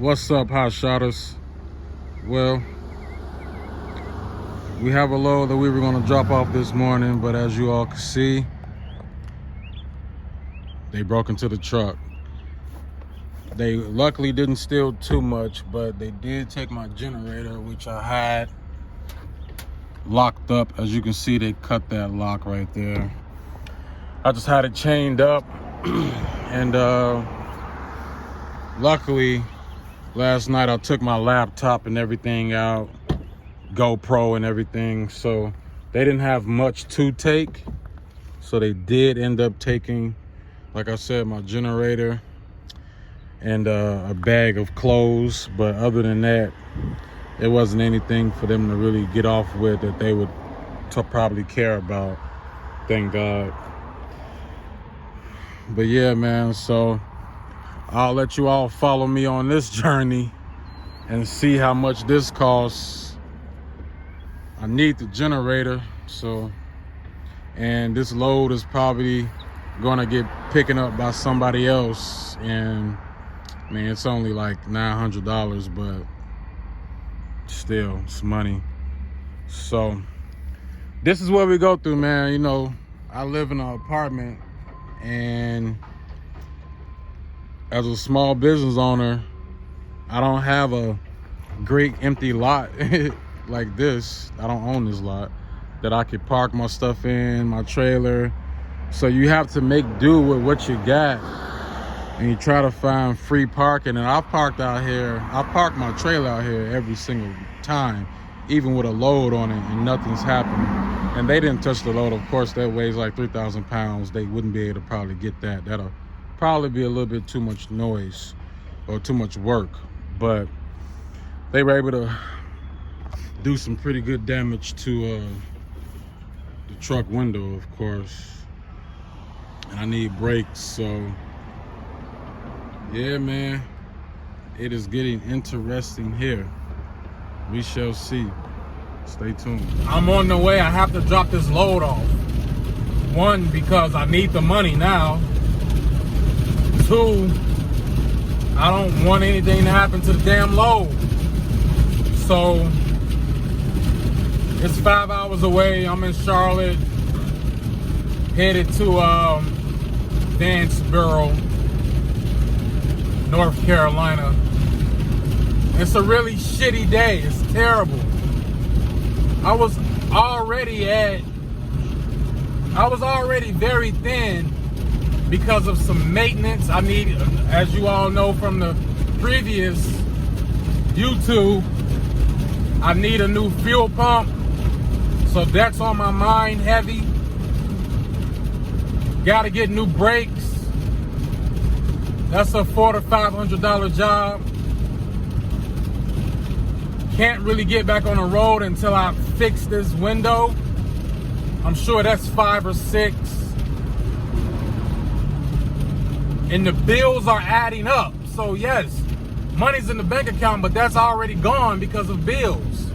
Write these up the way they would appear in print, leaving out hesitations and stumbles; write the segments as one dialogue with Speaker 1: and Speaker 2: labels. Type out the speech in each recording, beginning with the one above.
Speaker 1: What's up, Hotshottaz? Well, we have a load that we were going to drop off this morning, but as you all can see, they broke into the truck. They luckily didn't steal too much, but they did take my generator, which I had locked up. As you can see, they cut that lock right there. I just had it chained up, and luckily, last night I took my laptop and everything out, GoPro and everything, so they didn't have much to take. So they did end up taking, like I said, my generator and a bag of clothes. But other than that, it wasn't anything for them to really get off with that they would probably care about, thank God. But yeah, man, so I'll let you all follow me on this journey and see how much this costs. I need the generator, so, and this load is probably gonna get picking up by somebody else, and I mean, it's only like $900, but still, it's money. So this is what we go through, man. You know, I live in an apartment, and as a small business owner, I don't have a great empty lot like this. I don't own this lot that I could park my stuff in, my trailer. So you have to make do with what you got, and you try to find free parking. And I park my trailer out here every single time, even with a load on it, and nothing's happening. And they didn't touch the load. Of course, that weighs like 3,000 pounds. They wouldn't be able to probably get that. That'll probably be a little bit too much noise or too much work, but they were able to do some pretty good damage to the truck window, of course. And I need brakes, so yeah, man, it is getting interesting here. We shall see. Stay tuned. I'm on the way. I have to drop this load off. One, because I need the money now. Two, I don't want anything to happen to the damn load. So it's 5 hours away. I'm in Charlotte, headed to Vanceboro, North Carolina. It's a really shitty day. It's terrible. I was already very thin because of some maintenance. I need, as you all know from the previous YouTube, I need a new fuel pump. So that's on my mind heavy. Gotta get new brakes. That's a $400 to $500 job. Can't really get back on the road until I fix this window. I'm sure that's 5 or 6. And the bills are adding up. So yes, money's in the bank account, but that's already gone because of bills.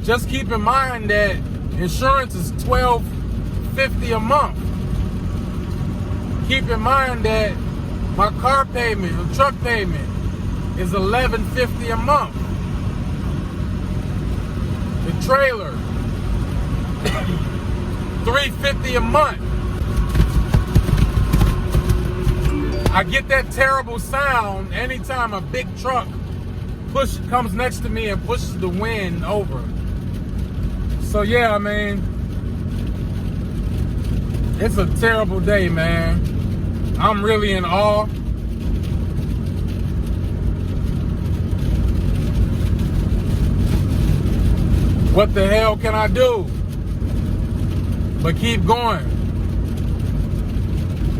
Speaker 1: Just keep in mind that insurance is $12.50 a month. Keep in mind that my car payment, the truck payment, is $11.50 a month. The trailer, $3.50 a month. I get that terrible sound anytime a big truck comes next to me and pushes the wind over. So yeah, I mean, it's a terrible day, man. I'm really in awe. What the hell can I do but keep going?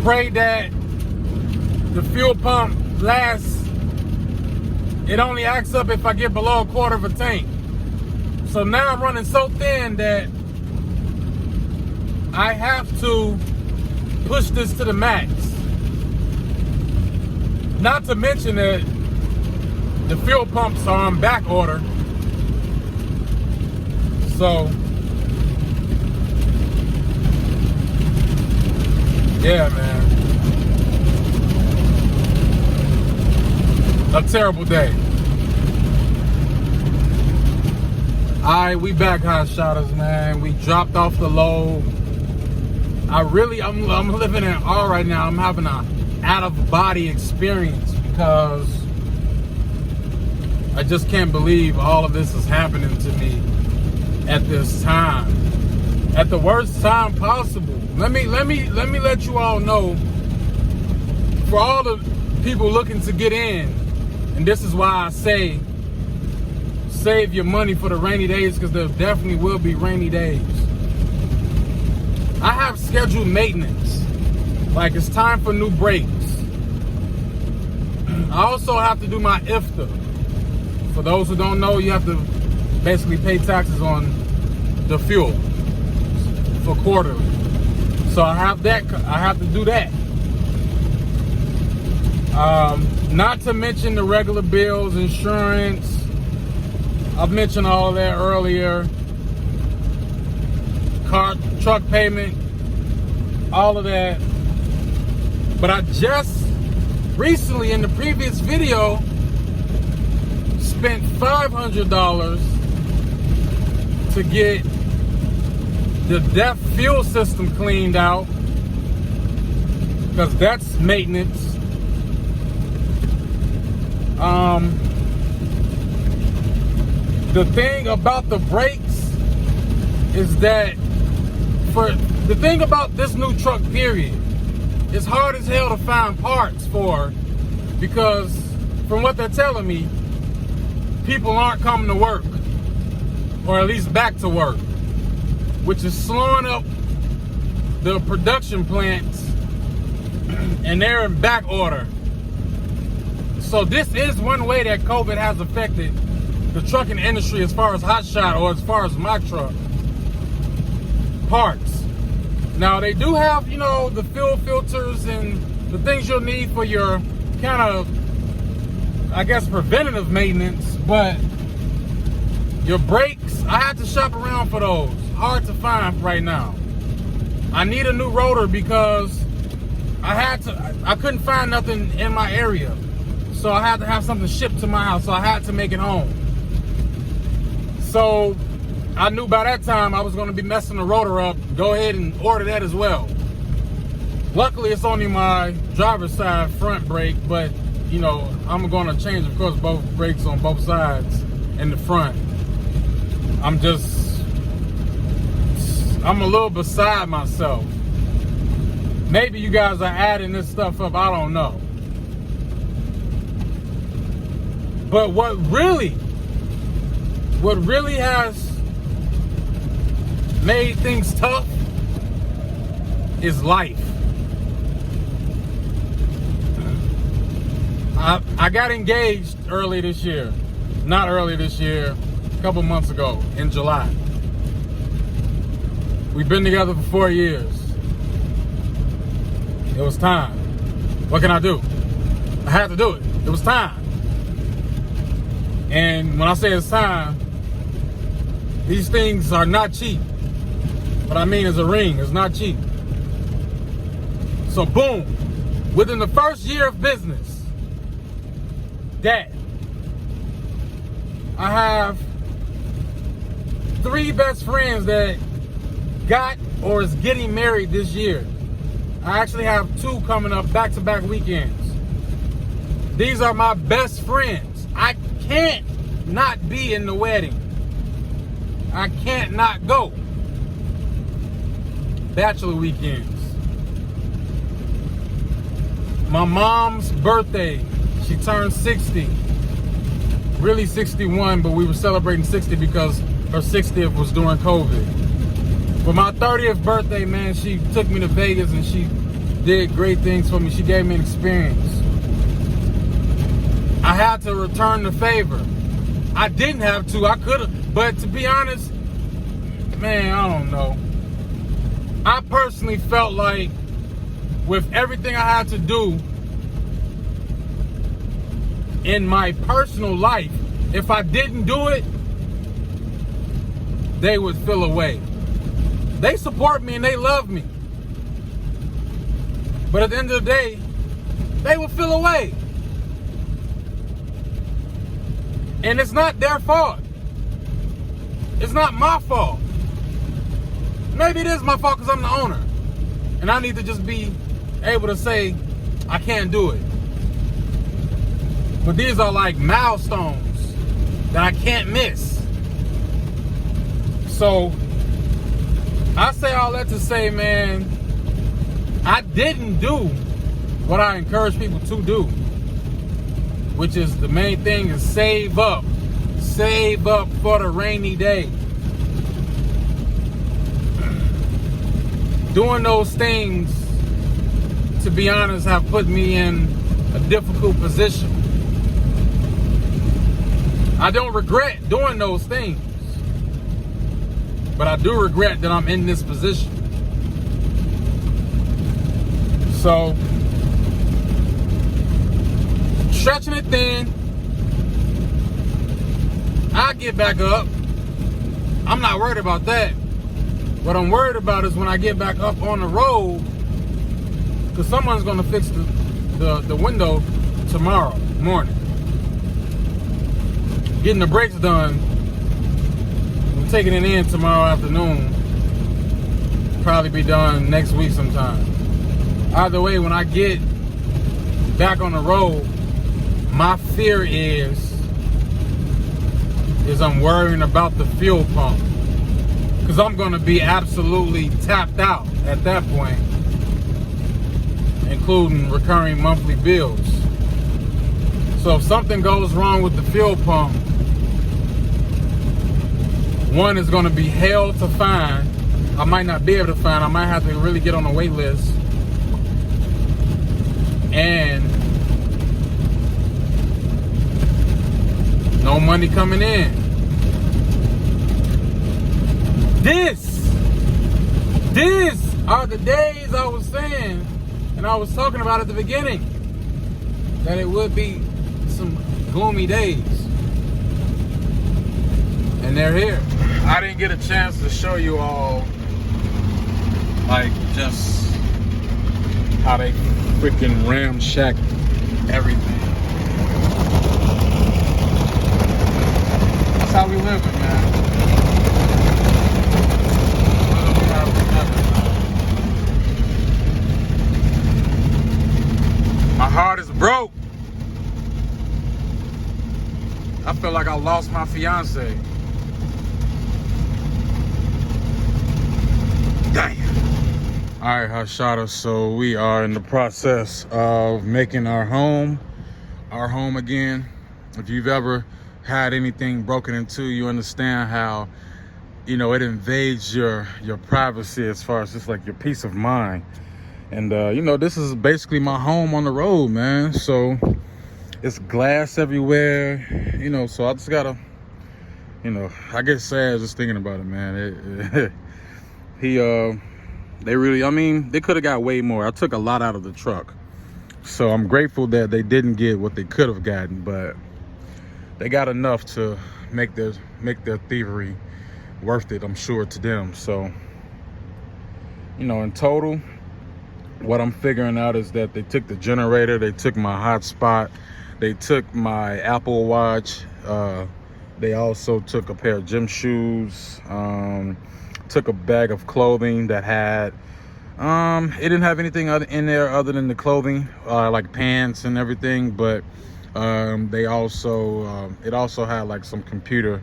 Speaker 1: Pray that the fuel pump lasts. It only acts up if I get below a quarter of a tank. So now I'm running so thin that I have to push this to the max. Not to mention that the fuel pumps are on back order. So yeah, man. a terrible day. Alright, we back, Hotshottaz, man. We dropped off the load. I'm living in awe right now. I'm having a out-of-body experience because I just can't believe all of this is happening to me at this time. At the worst time possible. Let me let you all know, for all the people looking to get in, and this is why I say save your money for the rainy days, because there definitely will be rainy days. I have scheduled maintenance. Like, it's time for new brakes. I also have to do my IFTA. For those who don't know, you have to basically pay taxes on the fuel for quarterly. So I have to do that. Not to mention the regular bills, insurance. I've mentioned all of that earlier. Truck payment, all of that. But I just recently, in the previous video, spent $500 to get the DEF fuel system cleaned out, because that's maintenance. The thing about the brakes is that the thing about this new truck, period, it's hard as hell to find parts for, because from what they're telling me, people aren't coming to work, or at least back to work, which is slowing up the production plants, and they're in back order. So this is one way that COVID has affected the trucking industry as far as Hotshot, or as far as my truck. Parts. Now they do have, you know, the fuel filters and the things you'll need for your kind of, I guess, preventative maintenance, but your brakes, I had to shop around for those. Hard to find right now. I need a new rotor because I couldn't find nothing in my area. So I had to have something shipped to my house, so I had to make it home. So I knew by that time I was going to be messing the rotor up. Go ahead and order that as well. Luckily, it's only my driver's side front brake, but you know, I'm going to change, of course, both brakes on both sides in the front. I'm a little beside myself. Maybe you guys are adding this stuff up, I don't know. But what really has made things tough is life. I got engaged early this year. Not early this year, a couple months ago in July. We've been together for 4 years. It was time. What can I do? I had to do it. It was time. And when I say it's time, these things are not cheap. What I mean is a ring is not cheap. So boom, within the first year of business, I have 3 best friends that got or is getting married this year. I actually have 2 coming up back-to-back weekends. These are my best friends. I can't not be in the wedding. I can't not go. Bachelor weekends. My mom's birthday, she turned 60. Really 61, but we were celebrating 60 because her 60th was during COVID. For my 30th birthday, man, she took me to Vegas and she did great things for me. She gave me an experience. I had to return the favor. I didn't have to, I could have, but to be honest, man, I don't know. I personally felt like with everything I had to do in my personal life, if I didn't do it, they would feel away. They support me and they love me. But at the end of the day, they would feel away. And it's not their fault. It's not my fault. Maybe it is my fault because I'm the owner. And I need to just be able to say, I can't do it. But these are like milestones that I can't miss. So, I say all that to say, man, I didn't do what I encourage people to do. Which is the main thing is save up. Save up for the rainy day. Doing those things, to be honest, have put me in a difficult position. I don't regret doing those things, but I do regret that I'm in this position. So, stretching it thin, I get back up. I'm not worried about that. What I'm worried about is when I get back up on the road, because someone's gonna fix the window tomorrow morning. Getting the brakes done, I'm taking it in tomorrow afternoon. Probably be done next week sometime. Either way, when I get back on the road, my fear is I'm worrying about the fuel pump. Because I'm going to be absolutely tapped out at that point, including recurring monthly bills. So if something goes wrong with the fuel pump, one is going to be hell to find. I might not be able to find. I might have to really get on a wait list. And no money coming in. These are the days I was saying, and I was talking about at the beginning, that it would be some gloomy days. And they're here. I didn't get a chance to show you all, like, just how they freaking ramshack everything. That's how we living, man. My heart is broke. I feel like I lost my fiance. Damn. All right, Hotshottaz. So we are in the process of making our home again. If you've ever had anything broken into, you understand how, you know, it invades your privacy as far as just like your peace of mind. And, you know, this is basically my home on the road, man. So it's glass everywhere, you know, so I just gotta, you know, I get sad just thinking about it, man. They really, I mean, they could have got way more. I took a lot out of the truck. So I'm grateful that they didn't get what they could have gotten, but they got enough to make their thievery worth it, I'm sure, to them. So, you know, in total, what I'm figuring out is that they took the generator, they took my hotspot, they took my Apple Watch, they also took a pair of gym shoes, took a bag of clothing that had, it didn't have anything in there other than the clothing, like pants and everything, but they also, it also had like some computer,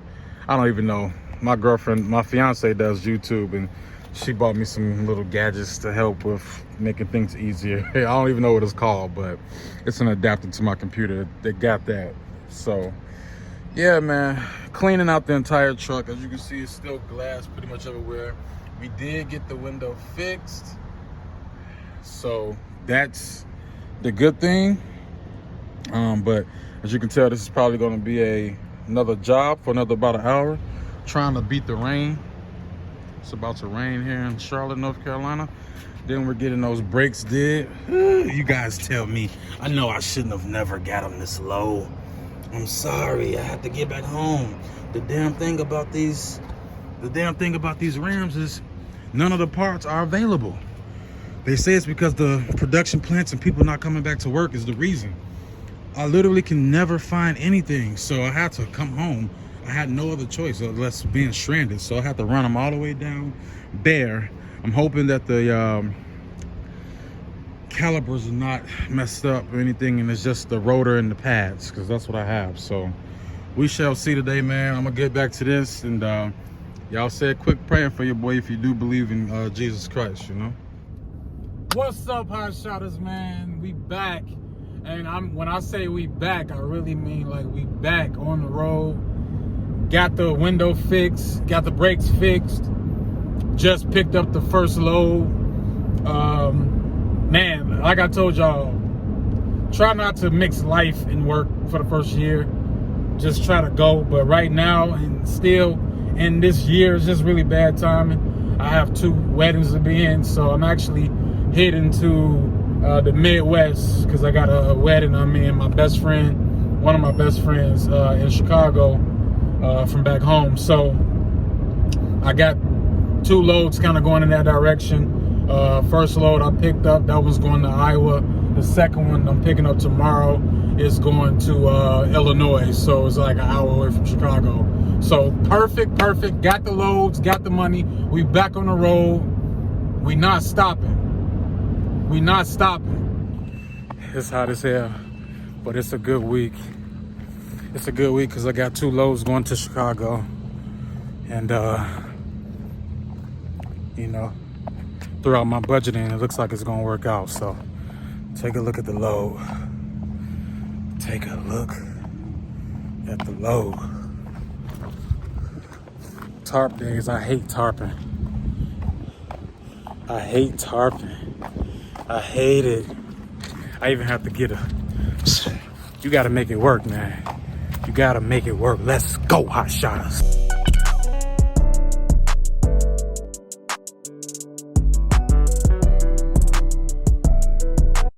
Speaker 1: I don't even know. My girlfriend, my fiance does YouTube, and she bought me some little gadgets to help with making things easier. I don't even know what it's called, but it's an adapter to my computer. They got that. So, yeah, man. Cleaning out the entire truck. As you can see, it's still glass pretty much everywhere. We did get the window fixed. So, that's the good thing. But as you can tell, this is probably going to be another job for about an hour. Trying to beat the rain. It's about to rain here in Charlotte, North Carolina. Then we're getting those brakes did. You guys tell me. I know I shouldn't have never got them this low. I'm sorry. I have to get back home. The damn thing about these Rams is none of the parts are available. They say it's because the production plants and people not coming back to work is the reason. I literally can never find anything. So I had to come home. I had no other choice unless being stranded. So I had to run them all the way down there. I'm hoping that the calipers are not messed up or anything, and it's just the rotor and the pads, because that's what I have. So we shall see today, man. I'm gonna get back to this, and y'all say a quick prayer for your boy if you do believe in Jesus Christ, you know. What's up, Hotshottaz, man? We back, and when I say we back, I really mean like we back on the road. Got the window fixed, got the brakes fixed, just picked up the first load. Man, like I told y'all, try not to mix life and work for the first year. Just try to go. But right now, and still in this year, it's just really bad timing. I have 2 weddings to be in, so I'm actually heading to the Midwest because I got a wedding. I mean, my best friend, one of my best friends in Chicago from back home. So I got 2 loads kind of going in that direction. First load I picked up, that was going to Iowa. The second one I'm picking up tomorrow is going to Illinois. So it's like an hour away from Chicago. So perfect. Got the loads, got the money. We back on the road. We not stopping. It's hot as hell, but it's a good week. It's a good week because I got 2 loads going to Chicago. And, you know, throughout my budgeting, it looks like it's gonna work out. So take a look at the load. Take a look at the load. Tarp days, I hate tarping. I hate it. I even have to get you gotta make it work, man. You gotta make it work. Let's go, Hotshottaz.